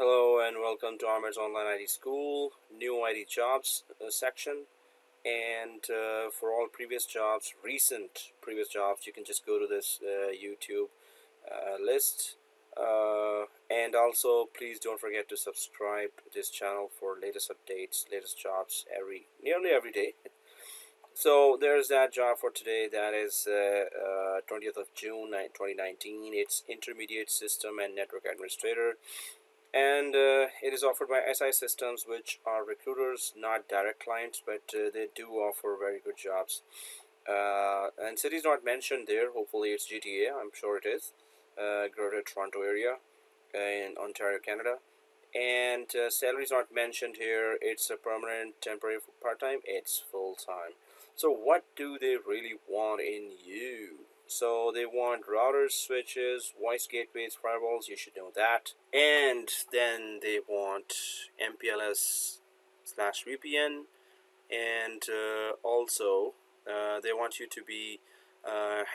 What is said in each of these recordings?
Hello and welcome to Ahmed's Online IT School, new IT jobs section. And for all previous jobs, recent previous jobs, you can just go to this YouTube list. And also, please don't forget to subscribe to this channel for latest updates, latest jobs nearly every day. So there's that job for today. That is 20th of June 2019. It's Intermediate System and Network Administrator, and it is offered by SiSystems, which are recruiters, not direct clients, but they do offer very good jobs. And city is not mentioned there. Hopefully it's GTA. I'm sure it is. Greater Toronto area in Ontario, Canada. And salary is not mentioned here. It's a permanent, temporary, part-time. It's full-time. So what do they really want in you? So they want routers, switches, voice gateways, firewalls. You should know that. And then they want MPLS/VPN, and also they want you to be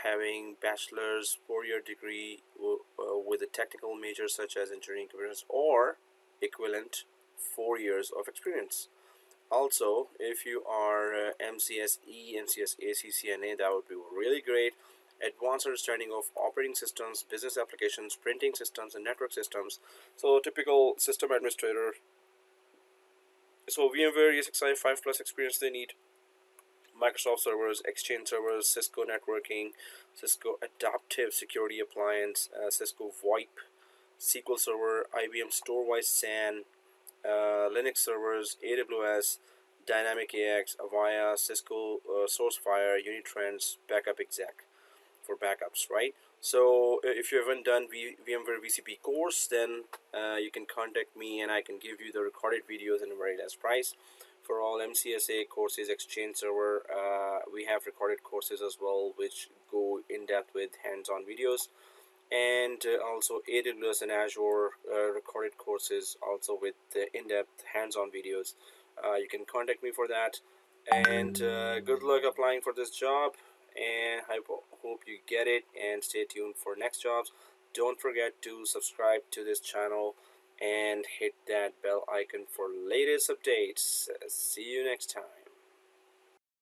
having bachelor's 4-year degree with a technical major such as engineering computers or equivalent 4 years of experience. Also, if you are MCSE, MCSA, CCNA, that would be really great. Advanced understanding of operating systems, business applications, printing systems, and network systems. So typical system administrator. So VMware ESXi 5+ experience they need. Microsoft servers, Exchange servers, Cisco networking, Cisco adaptive security appliance, Cisco VoIP, SQL Server, IBM StoreWise SAN, Linux servers, AWS, Dynamic AX, Avaya, Cisco SourceFire, Unitrends, Backup Exec for backups, right? So if you haven't done VMware VCP course, then you can contact me and I can give you the recorded videos at a very less price. For all MCSA courses, Exchange server, we have recorded courses as well, which go in depth with hands-on videos. And also AWS and Azure recorded courses also with in-depth hands-on videos. You can contact me for that. And good luck applying for this job, and I hope you get it, and stay tuned for next jobs. Don't forget to subscribe to this channel and hit that bell icon for latest updates. See you next time.